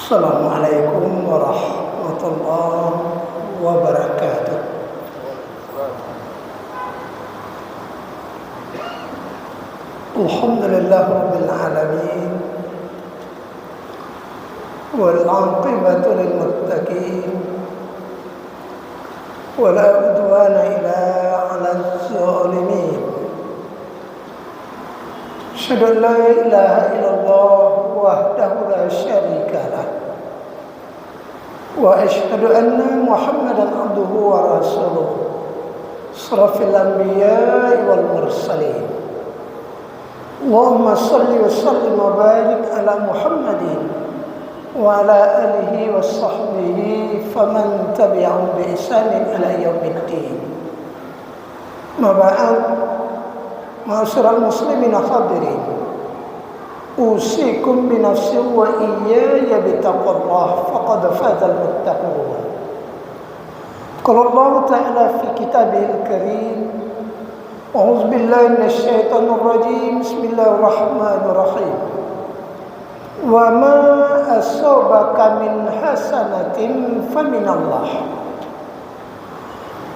Assalamualaikum warahmatullahi wabarakatuh. Alhamdulillah rabbil alamin wal 'aqibatu lil muttaqin wala udwana illa 'alal zalimin. Asyhadu an la ilaha illallah wahdahu la syarika lah wa asyhadu anna Muhammadan abduhu wa rasuluh asrafil anbiya'i wal mursalin. Allahumma salli wa sallim wa barik ala Muhammadin wa ala alihi wa sahbihi faman tabi'ahum bi ihsanin ila yaumiddin. Ma ba'd. Ma'asyiral muslimin hadirin, usikum bi nafsi wa iyaya bi taqwallah faqad fazal muttaqun. Qala Allah ta'ala fi kitabihil karim, a'udzu billahi minasy syaithanir rajim, bismillahirrahmanirrahim. Wa ma asabaka min hasanatin faminallah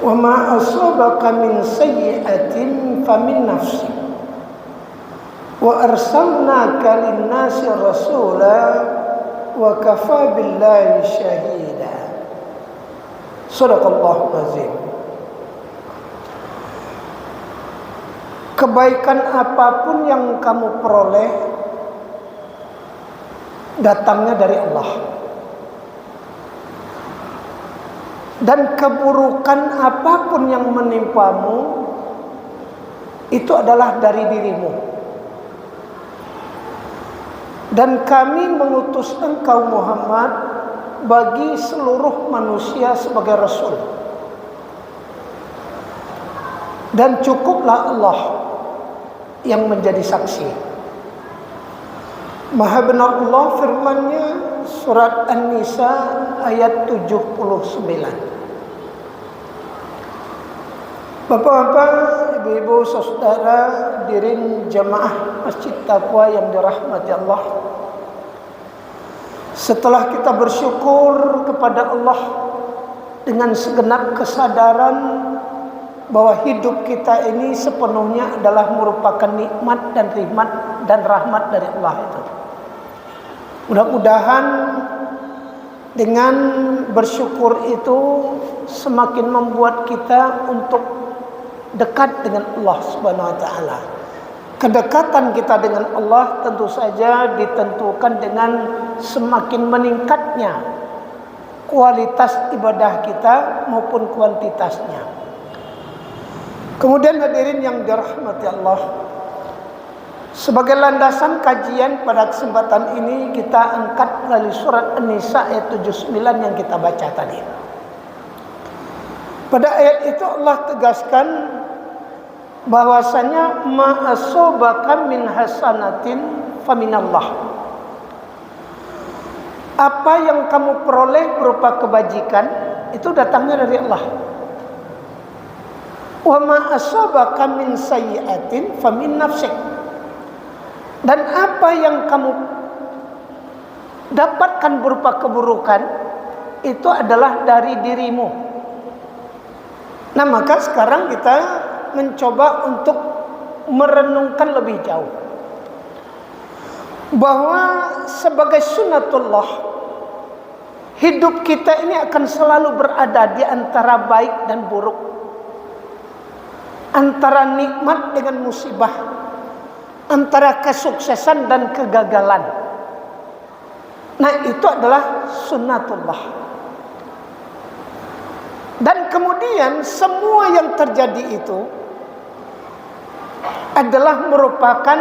wa ma asabaka min sayyi'atin famin nafsik wa arsalnaka lin-nasi rasula wa kafa billahi syahida. Shadaqallahul azim. Kebaikan apapun yang kamu peroleh datangnya dari Allah. Dan keburukan apapun yang menimpamu itu adalah dari dirimu. Dan kami mengutus engkau Muhammad bagi seluruh manusia sebagai Rasul. Dan cukuplah Allah yang menjadi saksi. Maha benar Allah firman-Nya surat An-Nisa ayat 79. Bapak-bapak, ibu-ibu, saudara, hadirin jamaah Masjid Taqwa yang dirahmati Allah. Setelah kita bersyukur kepada Allah dengan segenap kesadaran bahwa hidup kita ini sepenuhnya adalah merupakan nikmat dan rahmat dari Allah itu. Mudah-mudahan dengan bersyukur itu semakin membuat kita untuk dekat dengan Allah Subhanahu wa taala. Kedekatan kita dengan Allah tentu saja ditentukan dengan semakin meningkatnya kualitas ibadah kita maupun kuantitasnya. Kemudian hadirin yang dirahmati Allah, sebagai landasan kajian pada kesempatan ini kita angkat melalui surat An-Nisa ayat 79 yang kita baca tadi. Pada ayat itu Allah tegaskan bahwasanya ma asabaka min hasanatin faminallah. Apa yang kamu peroleh berupa kebajikan itu datangnya dari Allah. Wa ma asabaka min sayyi'atin famin nafsik. Dan apa yang kamu dapatkan berupa keburukan itu adalah dari dirimu. Nah, maka sekarang kita mencoba untuk merenungkan lebih jauh bahwa sebagai sunnatullah hidup kita ini akan selalu berada di antara baik dan buruk, antara nikmat dengan musibah, antara kesuksesan dan kegagalan. Nah, itu adalah sunnatullah. Dan kemudian semua yang terjadi itu adalah merupakan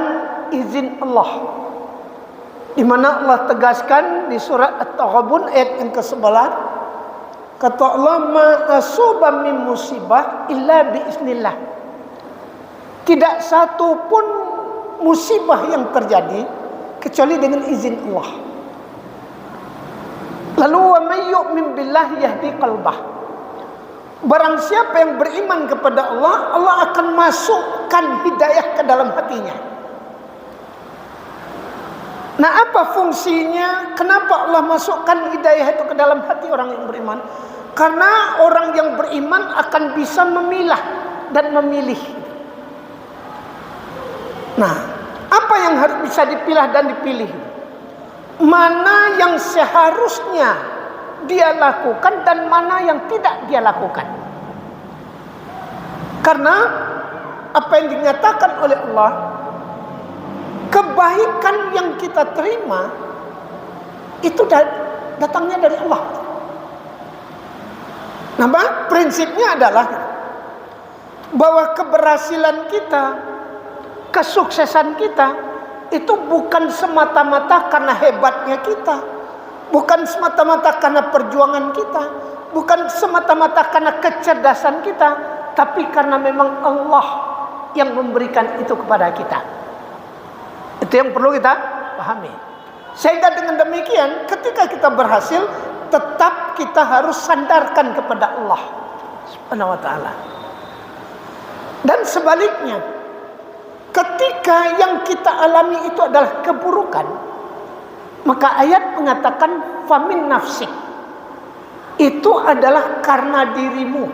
izin Allah. Di mana Allah tegaskan di surat At-Taghabun ayat yang ke-11, kata Allah, ma asaba min musibah illa biiznillah. Tidak satu pun musibah yang terjadi kecuali dengan izin Allah. Lalu wa may yu'min billahi yahdi qalbah. Barang siapa yang beriman kepada Allah, Allah akan masukkan hidayah ke dalam hatinya. Nah, apa fungsinya? Kenapa Allah masukkan hidayah itu ke dalam hati orang yang beriman? Karena orang yang beriman akan bisa memilah dan memilih. Nah, apa yang harus bisa dipilah dan dipilih? Mana yang seharusnya dia lakukan dan mana yang tidak dia lakukan. Karena apa yang dinyatakan oleh Allah, kebaikan yang kita terima itu datangnya dari Allah. Nah, prinsipnya adalah bahwa keberhasilan kita, kesuksesan kita itu bukan semata-mata karena hebatnya kita, bukan semata-mata karena perjuangan kita, bukan semata-mata karena kecerdasan kita, tapi karena memang Allah yang memberikan itu kepada kita. Itu yang perlu kita pahami. Sehingga dengan demikian ketika kita berhasil, tetap kita harus sandarkan kepada Allah Subhanahu wa ta'ala. Dan sebaliknya, ketika yang kita alami itu adalah keburukan, maka ayat mengatakan famin nafsik, itu adalah karena dirimu.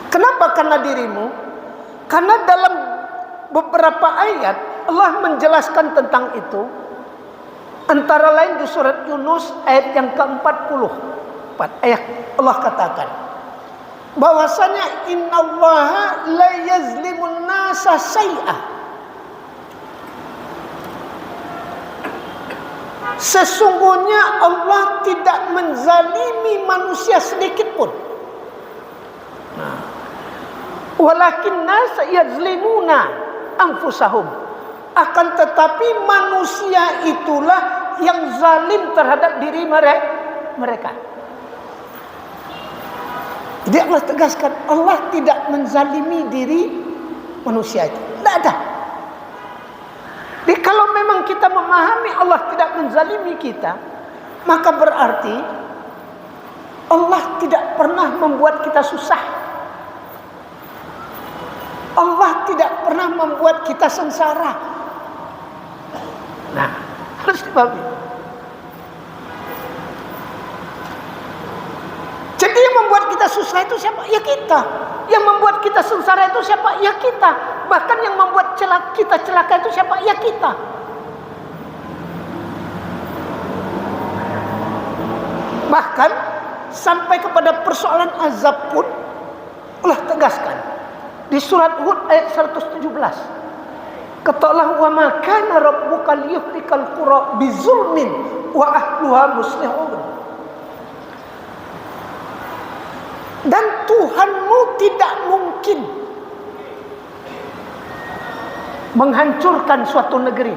Kenapa karena dirimu? Karena dalam beberapa ayat Allah menjelaskan tentang itu. Antara lain di surat Yunus ayat yang ke-44, ayat Allah katakan bahwasanya innallaha la yazlimun nasa syai'a. Sesungguhnya Allah tidak menzalimi manusia sedikit pun. Walakin nas yazlimuna anfusahum. Akan tetapi manusia itulah yang zalim terhadap diri mereka. Jadi Allah tegaskan, Allah tidak menzalimi diri manusia itu. Tidak ada. Jadi kalau memang kita memahami Allah tidak menzalimi kita, maka berarti Allah tidak pernah membuat kita susah. Allah tidak pernah membuat kita sengsara. Nah, harus dipahami. Jadi yang membuat kita susah itu siapa? Ya kita. Yang membuat kita sengsara itu siapa? Ya kita. Bahkan yang membuat kita celaka itu siapa? Ya kita. Bahkan sampai kepada persoalan azab pun Allah tegaskan di surat Hud ayat 117. Kata Allah, wa ma kana rabbuka liyuhlikal qura bizulmin wa ahluha muslihun. Dan Tuhanmu tidak mungkin menghancurkan suatu negeri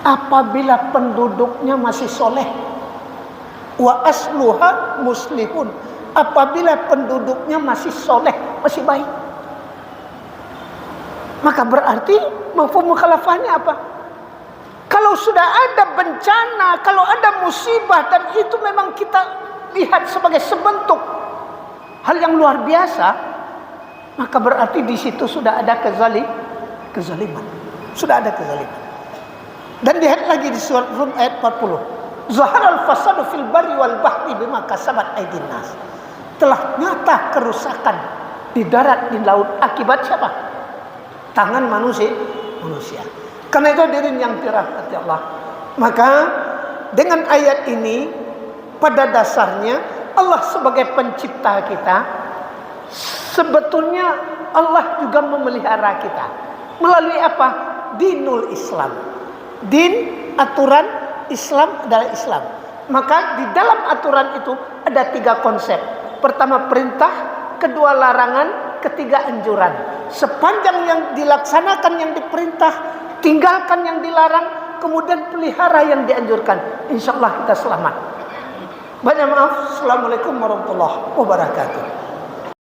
apabila penduduknya masih soleh. Wa asluha muslihun, apabila penduduknya masih soleh, masih baik. Maka berarti mafhum mukhalafahnya apa? Kalau sudah ada bencana, kalau ada musibah dan itu memang kita lihat sebagai sebentuk hal yang luar biasa, maka berarti di situ sudah ada kezaliman. Sudah ada kezaliman. Dan lihat lagi di surat Rum ayat 40. Zaharal fasadu fil barri wal bahri bima kasabat aydin nas. Telah nyata kerusakan di darat, di laut akibat siapa? Tangan manusia. Karena itu hadirin yang dirahmati Allah, maka dengan ayat ini pada dasarnya Allah sebagai pencipta kita, sebetulnya Allah juga memelihara kita melalui apa? Dinul Islam. Din, aturan Islam adalah Islam. Maka di dalam aturan itu ada 3 konsep. Pertama perintah, kedua larangan, ketiga anjuran. Sepanjang yang dilaksanakan yang diperintah, tinggalkan yang dilarang, kemudian pelihara yang dianjurkan, insya Allah kita selamat. Banyak maaf. Assalamualaikum warahmatullahi wabarakatuh.